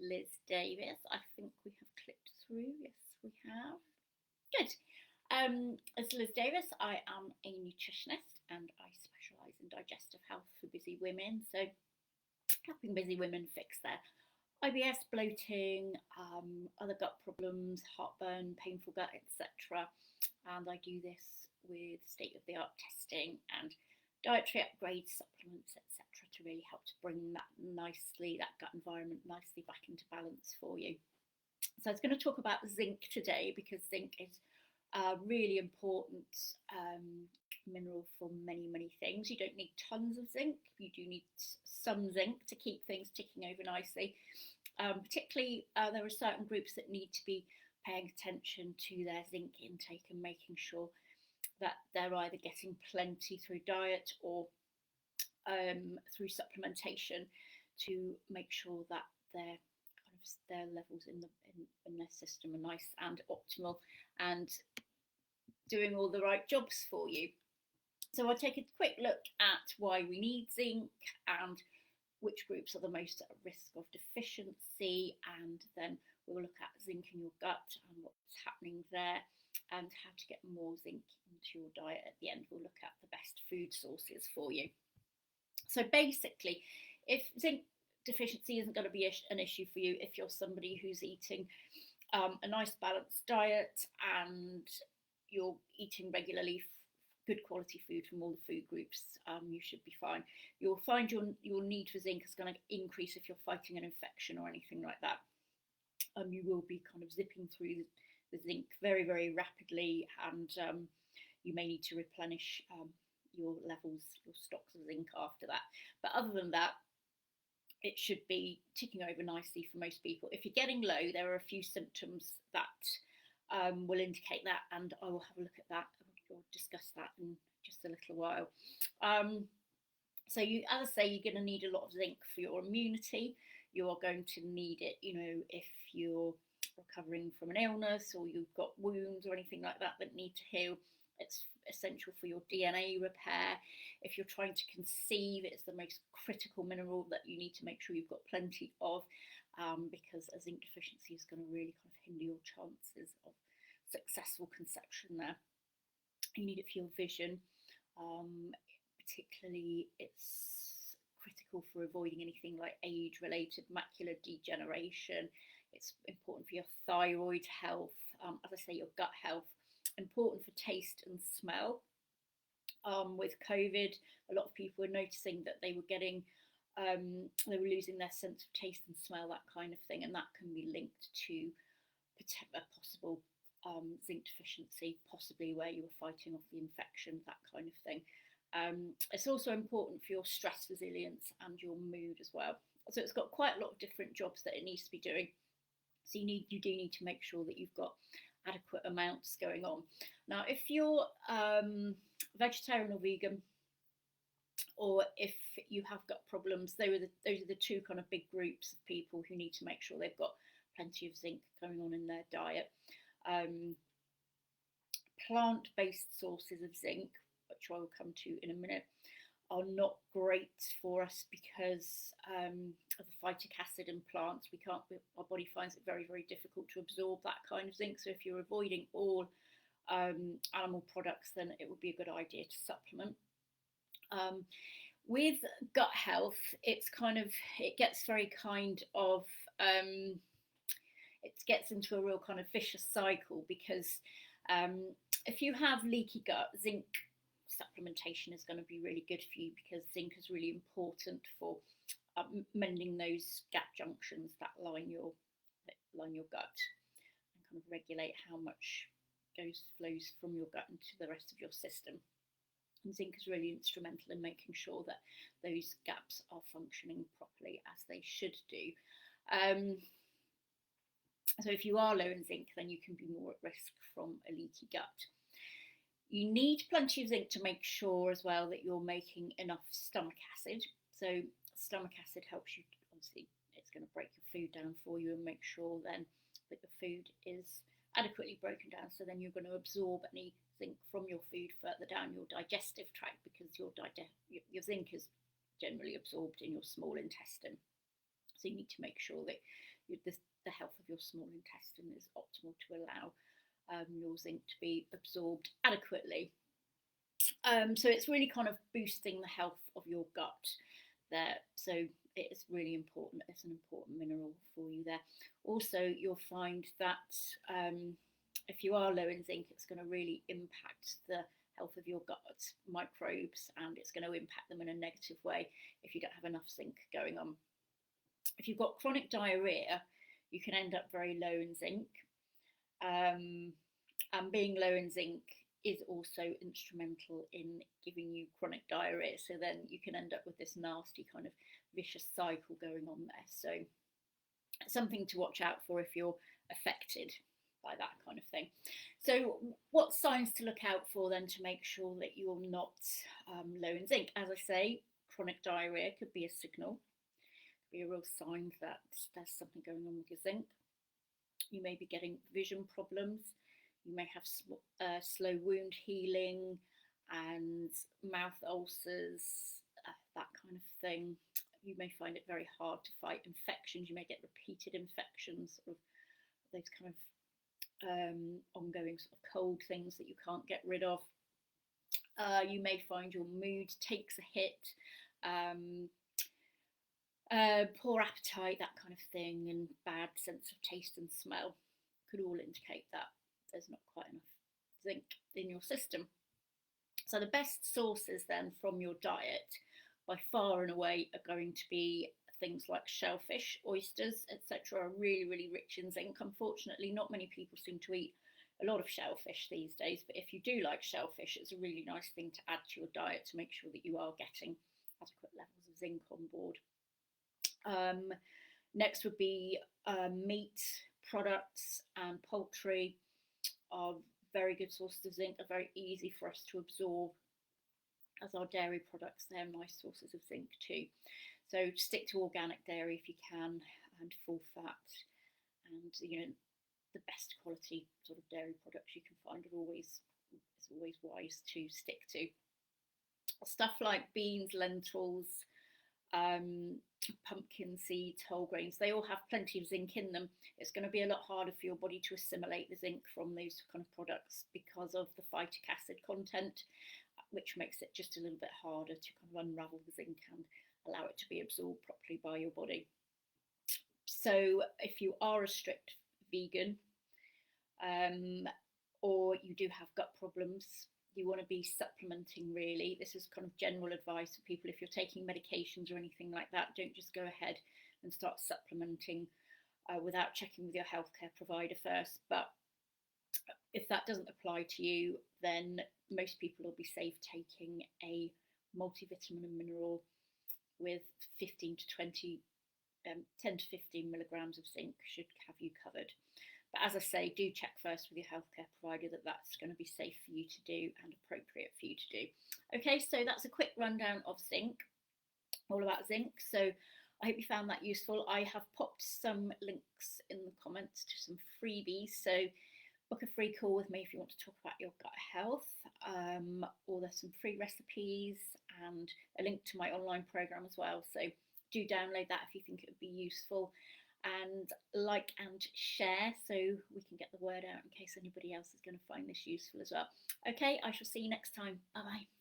Liz Davis. I think we have clicked through. Yes, we have. Good. As Liz Davis, I am a nutritionist and I specialise in digestive health for busy women. So, helping busy women fix their IBS, bloating, other gut problems, heartburn, painful gut, etc. And I do this with state-of-the-art testing and dietary upgrades, supplements, etc. to really help to bring that gut environment nicely back into balance for you. So I was going to talk about zinc today because zinc is a really important mineral for many things. You don't need tons of zinc, you do need some zinc to keep things ticking over nicely. Particularly, there are certain groups that need to be paying attention to their zinc intake and making sure that they're either getting plenty through diet or through supplementation to make sure that their levels in their system are nice and optimal and doing all the right jobs for you. So I'll take a quick look at why we need zinc and which groups are the most at risk of deficiency, and then we'll look at zinc in your gut and what's happening there and how to get more zinc into your diet. At the end, we'll look at the best food sources for you. So basically, if zinc deficiency isn't going to be an issue for you, if you're somebody who's eating a nice balanced diet and you're eating regularly good quality food from all the food groups, you should be fine. You'll find your need for zinc is going to increase if you're fighting an infection or anything like that. You will be kind of zipping through the zinc very rapidly, and you may need to replenish your stocks of zinc after that. But other than that, it should be ticking over nicely for most people. If you're getting low, there are a few symptoms that will indicate that, and I will have a look at that. We'll discuss that in just a little while. So as I say, you're going to need a lot of zinc for your immunity. You are going to need it, if you're recovering from an illness or you've got wounds or anything like that that need to heal. It's essential for your DNA repair. If you're trying to conceive, it's the most critical mineral that you need to make sure you've got plenty of, because a zinc deficiency is going to really kind of hinder your chances of successful conception there. You need it for your vision. Particularly, it's critical for avoiding anything like age-related macular degeneration. It's important for your thyroid health, as I say, your gut health. Important for taste and smell. With COVID, a lot of people were noticing that they were losing their sense of taste and smell, that kind of thing, and that can be linked to a possible zinc deficiency, possibly where you were fighting off the infection, that kind of thing. It's also important for your stress resilience and your mood as well. So it's got quite a lot of different jobs that it needs to be doing. So you do need to make sure that you've got adequate amounts going on. Now, if you're vegetarian or vegan, or if you have gut problems, those are the two kind of big groups of people who need to make sure they've got plenty of zinc going on in their diet. Plant-based sources of zinc, which I will come to in a minute, are not great for us because of the phytic acid in plants. Our body finds it very difficult to absorb that kind of zinc. So if you're avoiding all animal products, then it would be a good idea to supplement. With gut health, it gets very kind of it gets into a real kind of vicious cycle, because if you have leaky gut, zinc supplementation is going to be really good for you, because zinc is really important for mending those gap junctions that line your gut and kind of regulate how much flows from your gut into the rest of your system. And zinc is really instrumental in making sure that those gaps are functioning properly as they should do. So if you are low in zinc, then you can be more at risk from a leaky gut. You need plenty of zinc to make sure as well that you're making enough stomach acid. So stomach acid helps you, obviously, it's going to break your food down for you and make sure then that the food is adequately broken down. So then you're going to absorb any zinc from your food further down your digestive tract, because your zinc is generally absorbed in your small intestine. So you need to make sure that the health of your small intestine is optimal to allow your zinc to be absorbed adequately. So it's really kind of boosting the health of your gut there. So it's really important. It's an important mineral for you there. Also, you'll find that if you are low in zinc, it's going to really impact the health of your gut microbes, and it's going to impact them in a negative way if you don't have enough zinc going on. If you've got chronic diarrhea, you can end up very low in zinc. And being low in zinc is also instrumental in giving you chronic diarrhea. So then you can end up with this nasty kind of vicious cycle going on there. So something to watch out for if you're affected by that kind of thing. So what signs to look out for then to make sure that you're not low in zinc? As I say, chronic diarrhea could be a signal, could be a real sign that there's something going on with your zinc. You may be getting vision problems. You may have slow wound healing and mouth ulcers, that kind of thing. You may find it very hard to fight infections. You may get repeated infections, sort of those kind of ongoing sort of cold things that you can't get rid of. You may find your mood takes a hit, poor appetite, that kind of thing, and bad sense of taste and smell could all indicate that there's not quite enough zinc in your system. So the best sources then from your diet by far and away are going to be things like shellfish, oysters, etc. are really, really rich in zinc. Unfortunately, not many people seem to eat a lot of shellfish these days, but if you do like shellfish, it's a really nice thing to add to your diet to make sure that you are getting adequate levels of zinc on board. Next would be meat products and poultry are very good sources of zinc, are very easy for us to absorb, as our dairy products. They're nice sources of zinc too. So stick to organic dairy if you can, and full fat, and the best quality sort of dairy products you can find are always wise to stick to. Stuff like beans, lentils, pumpkin seeds, whole grains, they all have plenty of zinc in them. It's going to be a lot harder for your body to assimilate the zinc from those kind of products because of the phytic acid content, which makes it just a little bit harder to kind of unravel the zinc and allow it to be absorbed properly by your body. So if you are a strict vegan, or you do have gut problems, you want to be supplementing really. This is kind of general advice for people. If you're taking medications or anything like that, don't just go ahead and start supplementing without checking with your healthcare provider first. But if that doesn't apply to you, then most people will be safe taking a multivitamin and mineral with 10 to 15 milligrams of zinc should have you covered. But as I say, do check first with your healthcare provider that that's going to be safe for you to do and appropriate for you to do. Okay, so that's a quick rundown of zinc, all about zinc. So I hope you found that useful. I have popped some links in the comments to some freebies. So book a free call with me if you want to talk about your gut health, or there's some free recipes and a link to my online program as well. So do download that if you think it would be useful, and like and share so we can get the word out in case anybody else is going to find this useful as well. Okay, I shall see you next time. Bye bye.